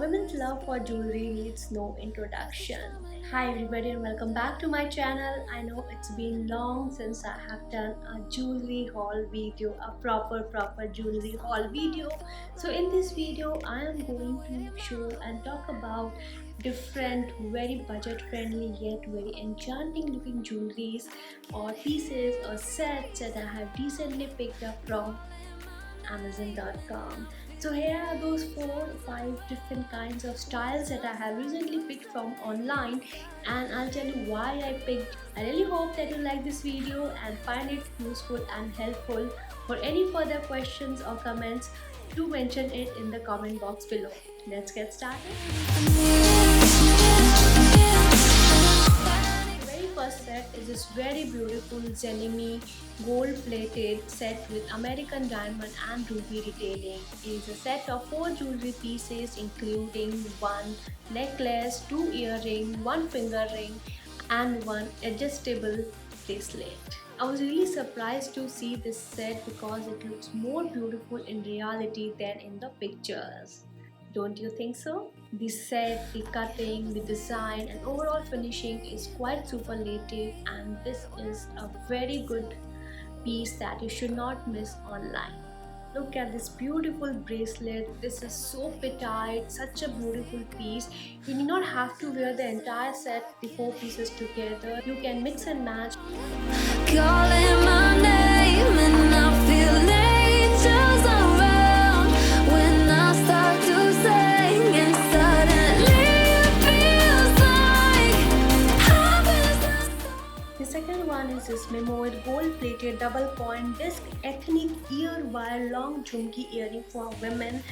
Women's love for jewelry needs no introduction. Hi everybody and welcome back to my channel. I know it's been long since I have done a jewelry haul video, a proper jewelry haul video. So in this video I am going to show and talk about different very budget friendly yet very enchanting looking jewelries or pieces or sets that I have recently picked up from Amazon.com. So here are those 4 or 5 different kinds of styles that I have recently picked from online, and I'll tell you why I picked. I really hope that you like this video and find it useful and helpful. For any further questions or comments, do mention it in the comment box below. Let's get started. First set is this very beautiful Zenimi gold plated set with American diamond and ruby detailing. It is a set of 4 jewelry pieces including one necklace, 2 earrings, 1 finger ring and 1 adjustable bracelet. I was really surprised to see this set because it looks more beautiful in reality than in the pictures. Don't you think so? The set, the cutting, the design and overall finishing is quite superlative, and this is a very good piece that you should not miss online. Look at this beautiful bracelet. This is so petite, such a beautiful piece. You need not have to wear the entire set, the 4 pieces together. You can mix and match. Calling my name and I feel angels around when I start to sing, and suddenly it feels like happiness. The second one is this Memoid gold plated double point disc ethnic ear wire long jhumki earring for women.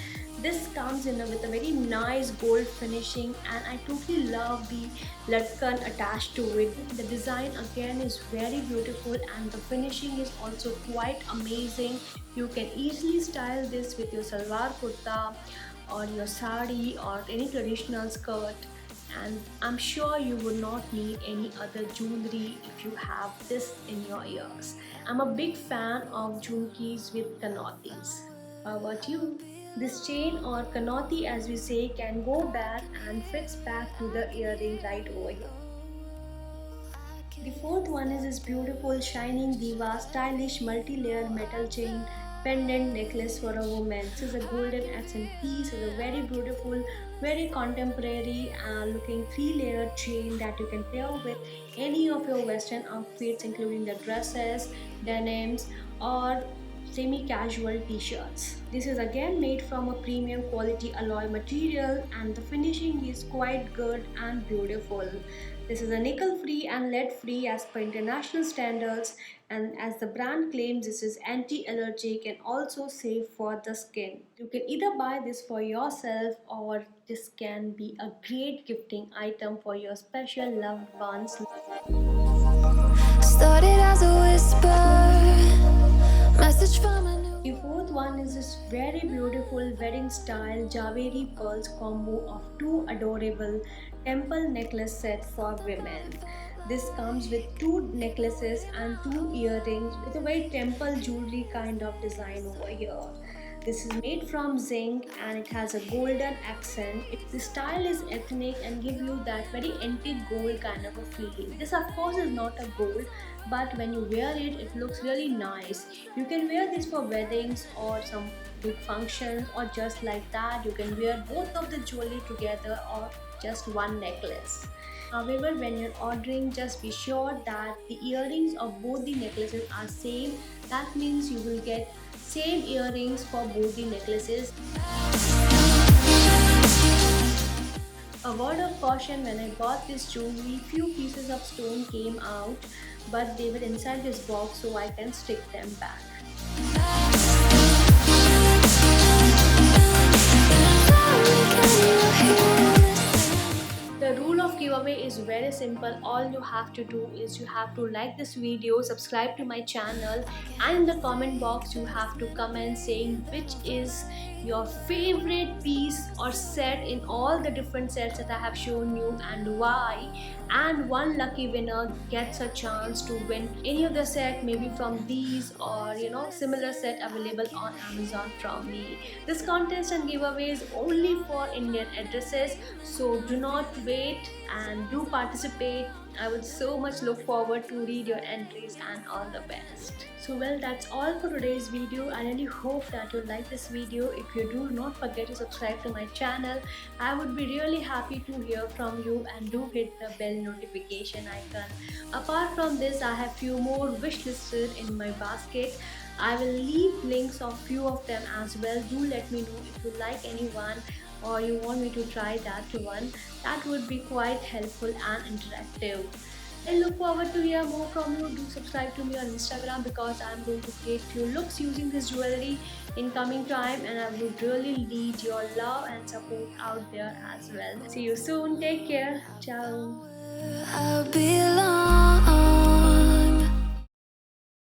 This comes with a very nice gold finishing, and I totally love the latkan attached to it. The design again is very beautiful and the finishing is also quite amazing. You can easily style this with your salwar kurta or your sari or any traditional skirt, and I'm sure you would not need any other jewelry if you have this in your ears. I'm a big fan of jhumkis with kanotis. How about you? This chain or kanoti as we say can go back and fits back to the earring right over here. The fourth one is this beautiful shining diva stylish multi-layered metal chain pendant necklace for a woman. This is a golden accent piece. It's a very beautiful, very contemporary looking 3-layered chain that you can pair with any of your western outfits including the dresses, denims or semi-casual t-shirts. This is again made from a premium quality alloy material and the finishing is quite good and beautiful. This is a nickel free and lead free as per international standards, and as the brand claims this is anti-allergic and also safe for the skin. You can either buy this for yourself or this can be a great gifting item for your special loved ones. Started as a whisper. The fourth one is this very beautiful wedding style Javeri pearls combo of 2 adorable temple necklace set for women. This comes with 2 necklaces and 2 earrings with a very temple jewelry kind of design over here. This is made from zinc and it has a golden accent. The style is ethnic and give you that very antique gold kind of a feeling. This of course is not a gold, but when you wear it, it looks really nice. You can wear this for weddings or some big functions, or just like that. You can wear both of the jewelry together or just one necklace. However, when you're ordering, just be sure that the earrings of both the necklaces are same. That means you will get same earrings for both the necklaces. A word of caution: when I bought this jewelry, few pieces of stone came out, but they were inside this box so I can stick them back. The rule of giveaway is very simple. All you have to do is you have to like this video, subscribe to my channel, and in the comment box you have to comment saying which is your favorite piece or set in all the different sets that I have shown you and why. And one lucky winner gets a chance to win any of the set, maybe from these or similar set available on Amazon from me. This contest and giveaway is only for Indian addresses, so do not wait and do participate. I would so much look forward to read your entries, and all the best. So well, that's all for today's video. I really hope that you like this video. If you do, not forget to subscribe to my channel. I would be really happy to hear from you, and do hit the bell notification icon. Apart from this, I have few more wish listed in my basket. I will leave links of few of them as well. Do let me know if you like anyone or you want me to try that one. That would be quite helpful and interactive. I look forward to hear more from you. Do subscribe to me on Instagram because I'm going to create few looks using this jewelry in coming time, and I would really need your love and support out there as well. See you soon. Take care. Ciao.